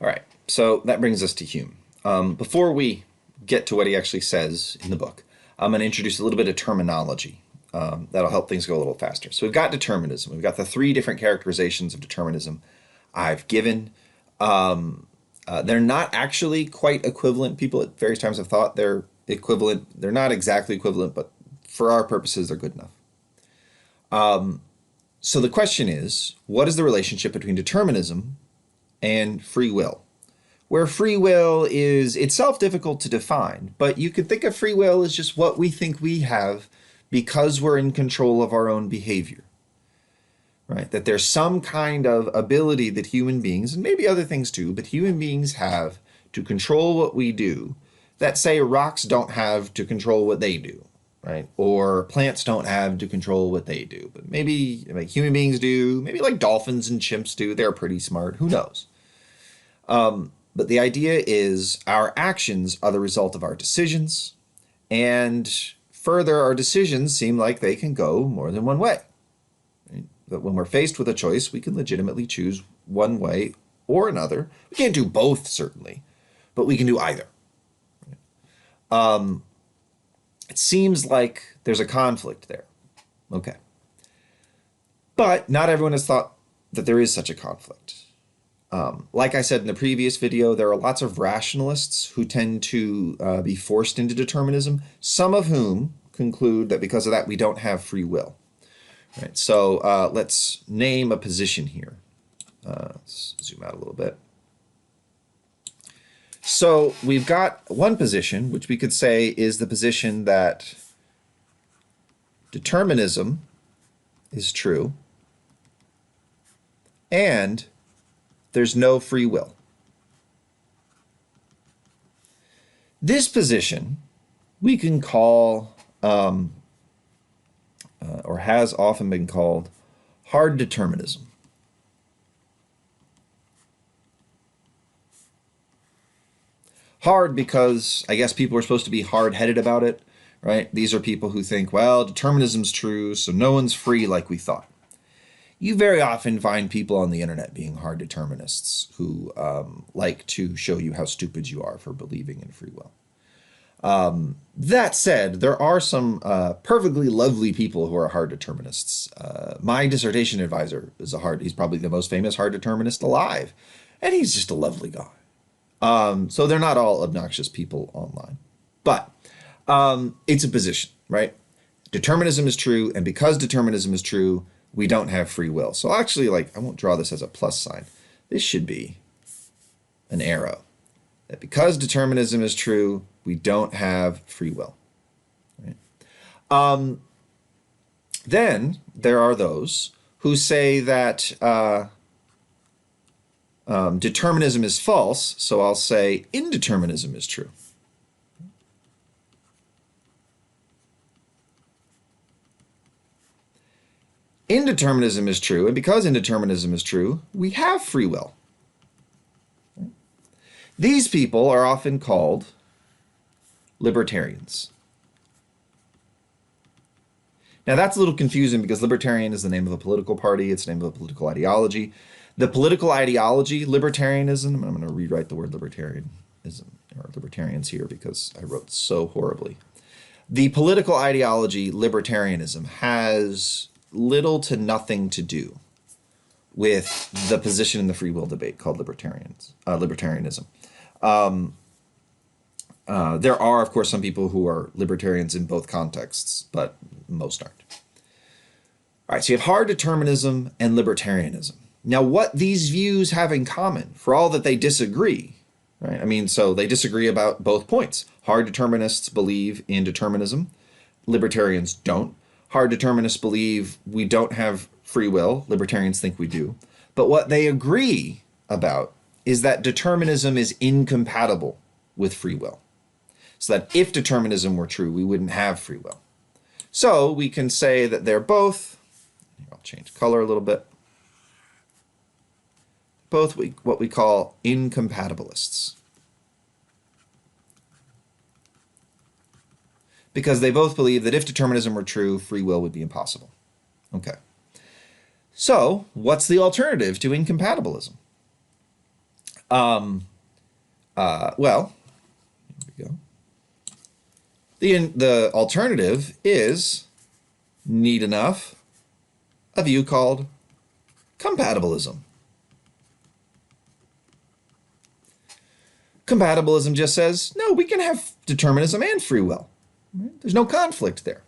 All right, so that brings us to Hume. Before we get to what he actually says in the book, I'm going to introduce a little bit of terminology that'll help things go a little faster. So we've got determinism. We've got the three different characterizations of determinism I've given. They're not actually quite equivalent. People at various times have thought they're equivalent. They're not exactly equivalent, but for our purposes, they're good enough. So the question is, what is the relationship between determinism and free will? Where free will is itself difficult to define, but you could think of free will as just what we think we have because we're in control of our own behavior, right? That there's some kind of ability that human beings, and maybe other things too, but human beings have to control what we do that, say, rocks don't have to control what they do, right? Or plants don't have to control what they do, but maybe like human beings do, maybe like dolphins and chimps do. They're pretty smart, who knows? But the idea is our actions are the result of our decisions, and further, our decisions seem like they can go more than one way. Right? But when we're faced with a choice, we can legitimately choose one way or another. We can't do both, certainly, but we can do either. It seems like there's a conflict there. Okay. But not everyone has thought that there is such a conflict. Like I said in the previous video, there are lots of rationalists who tend to be forced into determinism, some of whom conclude that because of that we don't have free will. Right, so let's name a position here. Let's zoom out a little bit. So we've got one position, which we could say is the position that determinism is true and there's no free will. This position we can call, or has often been called, hard determinism. Hard because I guess people are supposed to be hard-headed about it, right? These are people who think, well, determinism's true, so no one's free like we thought. You very often find people on the internet being hard determinists who like to show you how stupid you are for believing in free will. That said, there are some perfectly lovely people who are hard determinists. My dissertation advisor is he's probably the most famous hard determinist alive, and he's just a lovely guy. So they're not all obnoxious people online, but it's a position, right? Determinism is true, and because determinism is true, we don't have free will. So actually, like, I won't draw this as a plus sign. This should be an arrow. That because determinism is true, we don't have free will. Right? Then there are those who say that determinism is false, so I'll say indeterminism is true. Indeterminism is true, and because indeterminism is true, we have free will. These people are often called libertarians. Now that's a little confusing because libertarian is the name of a political party, it's the name of a political ideology. The political ideology, libertarianism, I'm going to rewrite the word libertarianism, or libertarians here because I wrote so horribly. The political ideology, libertarianism, has little to nothing to do with the position in the free will debate called libertarianism. There are, of course, some people who are libertarians in both contexts, but most aren't. All right, so you have hard determinism and libertarianism. Now, what these views have in common, for all that they disagree, right? I mean, so they disagree about both points. Hard determinists believe in determinism. Libertarians don't. Hard determinists believe we don't have free will. Libertarians think we do. But what they agree about is that determinism is incompatible with free will. So that if determinism were true, we wouldn't have free will. So we can say that they're both, I'll change color a little bit, both what we call incompatibilists. Because they both believe that if determinism were true, free will would be impossible. Okay. So what's the alternative to incompatibilism? Well, here we go. The alternative is neat enough, a view called compatibilism. Compatibilism just says, no, we can have determinism and free will. There's no conflict there.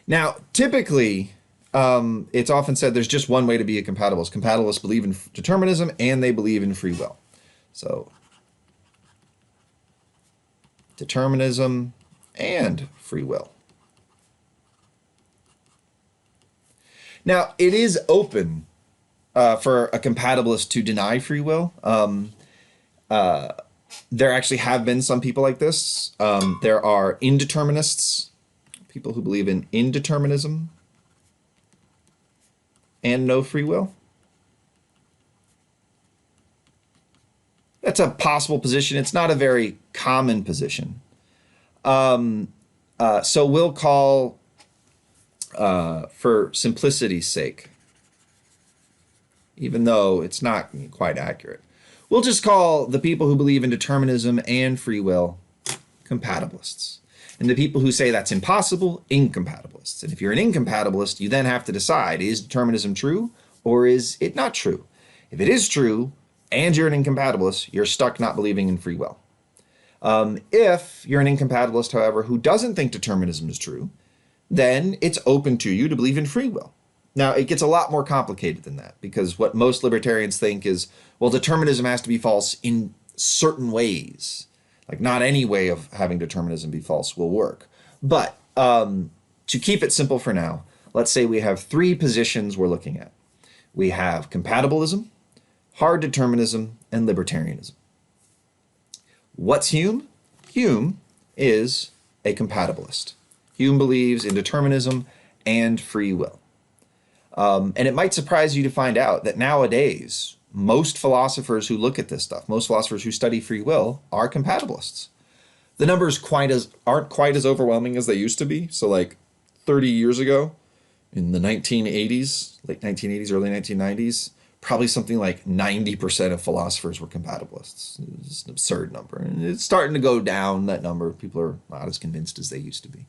Now, typically, it's often said there's just one way to be a compatibilist. Compatibilists believe in determinism and they believe in free will. So, determinism and free will. Now, it is open for a compatibilist to deny free will. There actually have been some people like this. There are indeterminists, people who believe in indeterminism and no free will. That's a possible position. It's not a very common position. So we'll call, for simplicity's sake, even though it's not quite accurate, we'll just call the people who believe in determinism and free will compatibilists. And the people who say that's impossible, incompatibilists. And if you're an incompatibilist, you then have to decide, is determinism true or is it not true? If it is true and you're an incompatibilist, you're stuck not believing in free will. If you're an incompatibilist, however, who doesn't think determinism is true, then it's open to you to believe in free will. Now, it gets a lot more complicated than that, because what most libertarians think is, well, determinism has to be false in certain ways. Like, not any way of having determinism be false will work. But to keep it simple for now, let's say we have three positions we're looking at. We have compatibilism, hard determinism, and libertarianism. What's Hume? Hume is a compatibilist. Hume believes in determinism and free will. And it might surprise you to find out that nowadays, most philosophers who look at this stuff, most philosophers who study free will, are compatibilists. The numbers aren't quite as overwhelming as they used to be. So like 30 years ago, in the 1980s, late 1980s, early 1990s, probably something like 90% of philosophers were compatibilists. It's an absurd number. And it's starting to go down, that number. People are not as convinced as they used to be.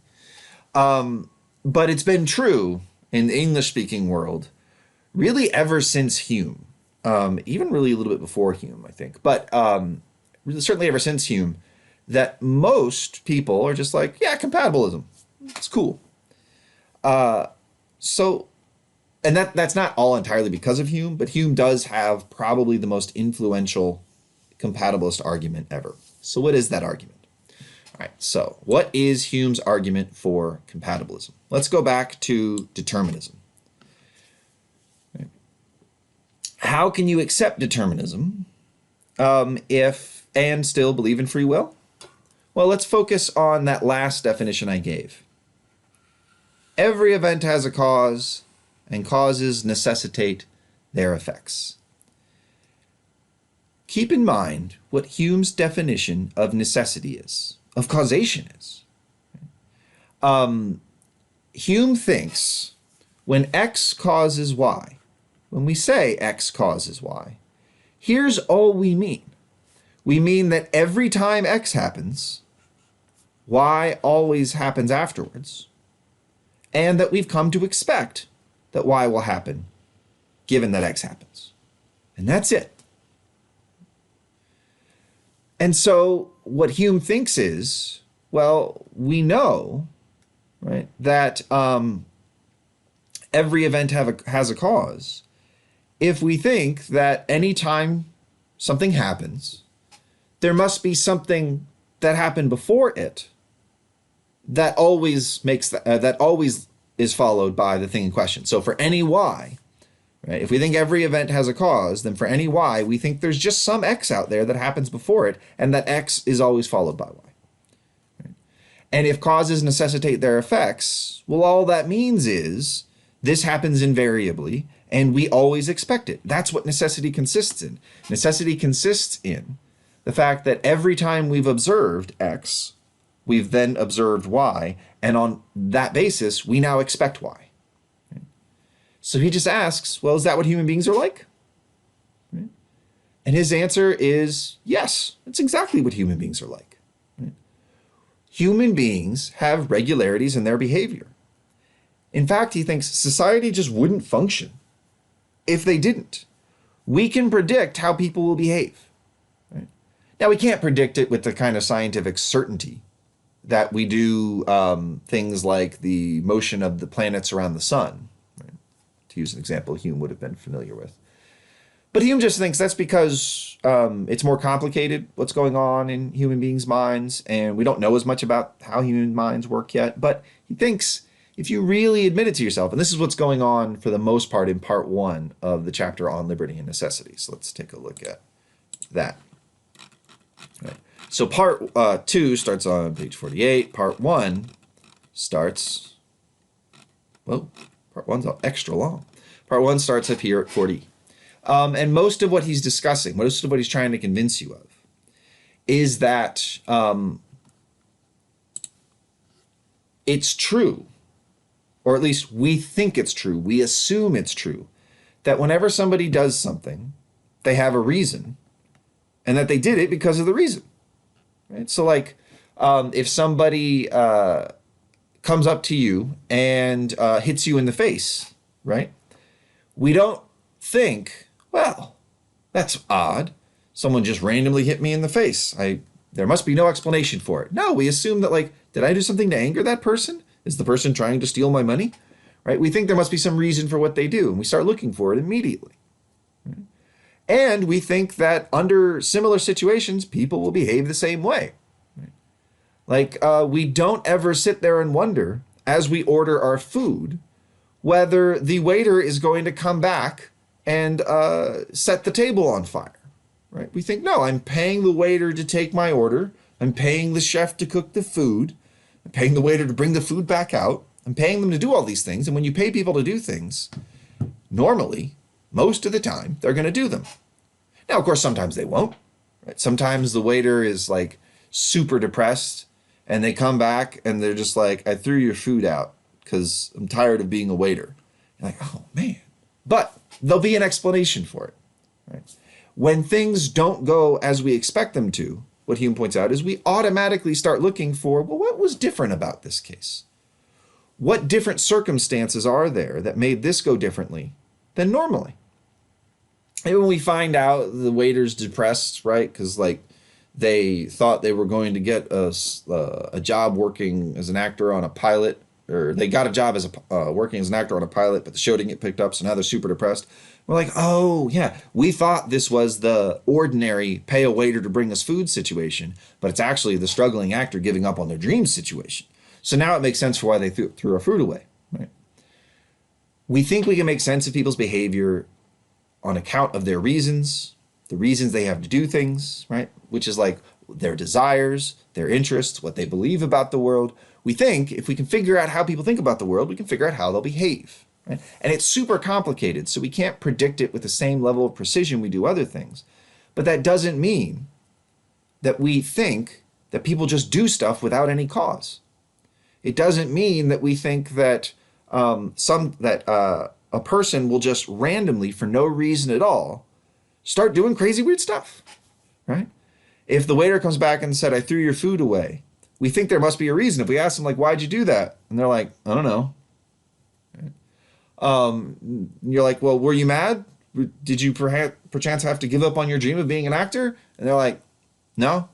But it's been true in the English-speaking world really ever since Hume. Even really a little bit before Hume, I think. But really, certainly ever since Hume, that most people are just like, yeah, compatibilism. It's cool. And that's not all entirely because of Hume, but Hume does have probably the most influential compatibilist argument ever. So what is that argument? All right, so what is Hume's argument for compatibilism? Let's go back to determinism. How can you accept determinism if and still believe in free will? Well, let's focus on that last definition I gave. Every event has a cause, and causes necessitate their effects. Keep in mind what Hume's definition of necessity is, of causation is. Hume thinks when X causes Y, when we say X causes Y, here's all we mean. We mean that every time X happens, Y always happens afterwards, and that we've come to expect that Y will happen given that X happens. And that's it. And so what Hume thinks is, well, we know, right, that every event has a cause. If we think that any time something happens, there must be something that happened before it that always is followed by the thing in question. So for any Y, right, if we think every event has a cause, then for any Y, we think there's just some X out there that happens before it, and that X is always followed by Y. Right? And if causes necessitate their effects, well, all that means is this happens invariably, and we always expect it. That's what necessity consists in. Necessity consists in the fact that every time we've observed X, we've then observed Y, and on that basis, we now expect Y. Right? So he just asks, well, is that what human beings are like? Right? And his answer is yes. That's exactly what human beings are like. Right? Human beings have regularities in their behavior. In fact, he thinks society just wouldn't function if they didn't. We can predict how people will behave. Right? Now, we can't predict it with the kind of scientific certainty that we do things like the motion of the planets around the sun, right? To use an example Hume would have been familiar with. But Hume just thinks that's because it's more complicated what's going on in human beings' minds, and we don't know as much about how human minds work yet. But he thinks if you really admit it to yourself, and this is what's going on for the most part in part 1 of the chapter on liberty and necessity. So let's take a look at that. Right. So part 2 starts on page 48. Part 1 starts, well, part 1's extra long. Part 1 starts up here at 40. And most of what he's discussing, most of what he's trying to convince you of, is that it's true, or at least we think it's true, we assume it's true, that whenever somebody does something, they have a reason, and that they did it because of the reason. Right? So like, if somebody comes up to you and hits you in the face, right? We don't think, well, that's odd. Someone just randomly hit me in the face. There must be no explanation for it. No, we assume that, like, did I do something to anger that person? Is the person trying to steal my money? Right? We think there must be some reason for what they do, and we start looking for it immediately. Right? And we think that under similar situations, people will behave the same way. Right? Like, we don't ever sit there and wonder, as we order our food, whether the waiter is going to come back and set the table on fire, right? We think, no, I'm paying the waiter to take my order. I'm paying the chef to cook the food. I'm paying the waiter to bring the food back out. I'm paying them to do all these things. And when you pay people to do things, normally, most of the time, they're going to do them. Now, of course, sometimes they won't. Right? Sometimes the waiter is like super depressed and they come back and they're just like, I threw your food out because I'm tired of being a waiter. You're like, oh, man. But there'll be an explanation for it. Right? When things don't go as we expect them to, what Hume points out is we automatically start looking for, well, what was different about this case? What different circumstances are there that made this go differently than normally? And when we find out the waiter's depressed, right, because like they thought they were going to get a job working as an actor on a pilot, or they got a job as working as an actor on a pilot, but the show didn't get picked up, so now they're super depressed. We're like, oh, yeah, we thought this was the ordinary pay a waiter to bring us food situation, but it's actually the struggling actor giving up on their dreams situation. So now it makes sense for why they threw our food away. Right? We think we can make sense of people's behavior on account of their reasons, the reasons they have to do things, right? Which is like their desires, their interests, what they believe about the world. We think if we can figure out how people think about the world, we can figure out how they'll behave. Right? And it's super complicated, so we can't predict it with the same level of precision we do other things. But that doesn't mean that we think that people just do stuff without any cause. It doesn't mean that we think that a person will just randomly, for no reason at all, start doing crazy weird stuff. Right? If the waiter comes back and said, I threw your food away, we think there must be a reason. If we ask them, like, why'd you do that? And they're like, I don't know. You're like, well, were you mad? Did you perchance have to give up on your dream of being an actor? And they're like, no.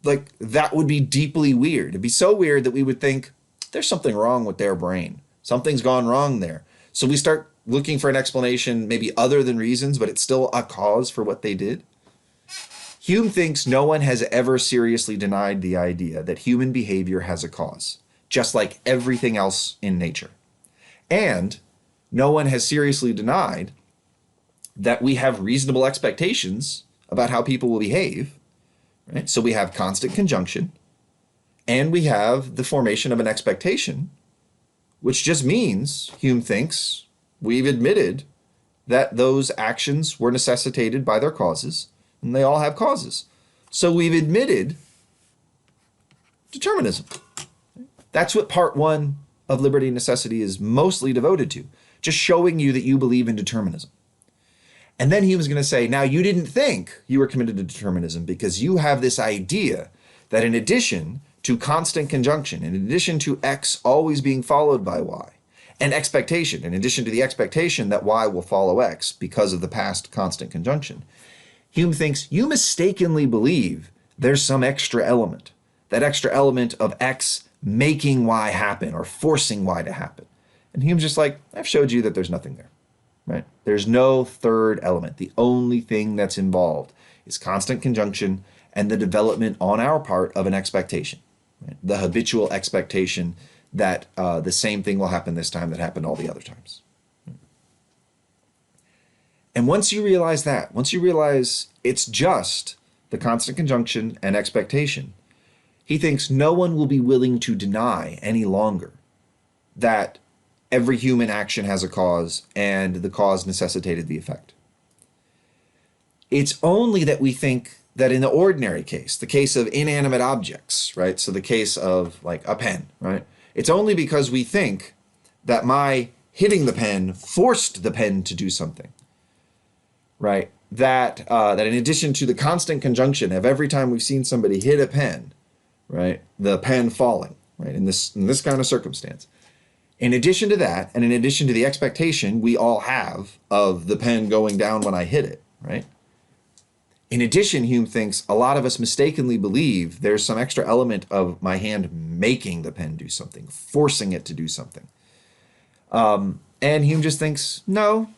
Like, that would be deeply weird. It'd be so weird that we would think there's something wrong with their brain. Something's gone wrong there. So we start looking for an explanation, maybe other than reasons, but it's still a cause for what they did. Hume thinks no one has ever seriously denied the idea that human behavior has a cause, just like everything else in nature. And no one has seriously denied that we have reasonable expectations about how people will behave. Right? So we have constant conjunction, and we have the formation of an expectation, which just means, Hume thinks, we've admitted that those actions were necessitated by their causes, and they all have causes. So we've admitted determinism. That's what part 1 of Liberty and Necessity is mostly devoted to, just showing you that you believe in determinism. And then Hume's going to say, now you didn't think you were committed to determinism because you have this idea that in addition to constant conjunction, in addition to X always being followed by Y, and expectation, in addition to the expectation that Y will follow X because of the past constant conjunction, Hume thinks you mistakenly believe there's some extra element, that extra element of X making Y happen or forcing Y to happen. And Hume's just like, I've showed you that there's nothing there, right? There's no third element. The only thing that's involved is constant conjunction and the development on our part of an expectation, right? The habitual expectation that the same thing will happen this time that happened all the other times. And once you realize that, once you realize it's just the constant conjunction and expectation, he thinks no one will be willing to deny any longer that every human action has a cause and the cause necessitated the effect. It's only that we think that in the ordinary case, the case of inanimate objects, right? So the case of like a pen, right? It's only because we think that my hitting the pen forced the pen to do something, right? That in addition to the constant conjunction of every time we've seen somebody hit a pen, right, the pen falling, right, in this kind of circumstance. In addition to that, and in addition to the expectation we all have of the pen going down when I hit it, right? In addition, Hume thinks a lot of us mistakenly believe there's some extra element of my hand making the pen do something, forcing it to do something. And Hume just thinks, no,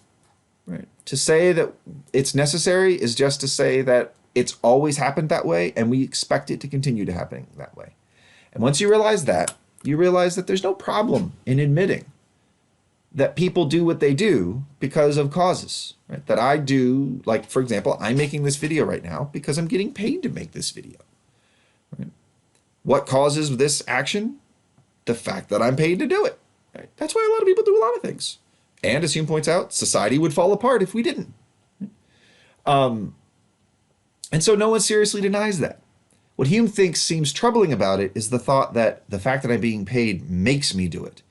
right? To say that it's necessary is just to say that it's always happened that way and we expect it to continue to happen that way. And once you realize that, you realize that there's no problem in admitting that people do what they do because of causes, right? That I do, like, for example, I'm making this video right now because I'm getting paid to make this video, right? What causes this action? The fact that I'm paid to do it, right? That's why a lot of people do a lot of things. And as Hume points out, society would fall apart if we didn't. And so no one seriously denies that. What Hume thinks seems troubling about it is the thought that the fact that I'm being paid makes me do it,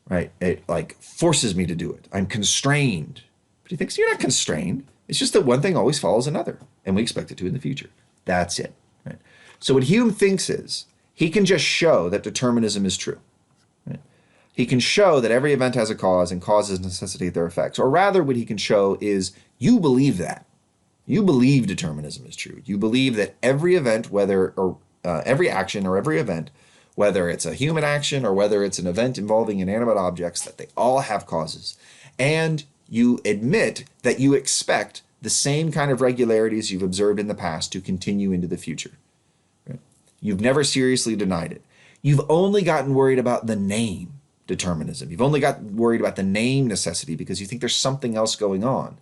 right? It like forces me to do it. I'm constrained. But he thinks you're not constrained. It's just that one thing always follows another, and we expect it to in the future. That's it, right? So what Hume thinks is he can just show that determinism is true. Right? He can show that every event has a cause and causes necessitate their effects. Or rather, what he can show is you believe that. You believe determinism is true. You believe that every event, every action or every event, whether it's a human action or whether it's an event involving inanimate objects, that they all have causes. And you admit that you expect the same kind of regularities you've observed in the past to continue into the future. Right? You've never seriously denied it. You've only gotten worried about the name determinism. You've only gotten worried about the name necessity because you think there's something else going on.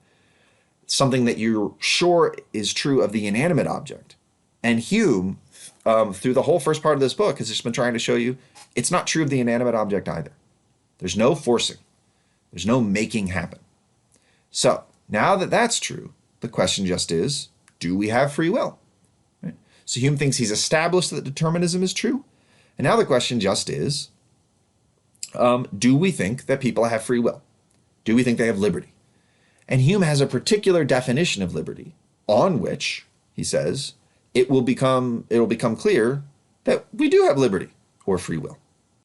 Something that you're sure is true of the inanimate object. And Hume, through the whole first part of this book, has just been trying to show you it's not true of the inanimate object either. There's no forcing. There's no making happen. So now that that's true, the question just is, do we have free will? Right? So Hume thinks he's established that determinism is true. And now the question just is, do we think that people have free will? Do we think they have liberty? And Hume has a particular definition of liberty on which, he says, it'll become clear that we do have liberty or free will.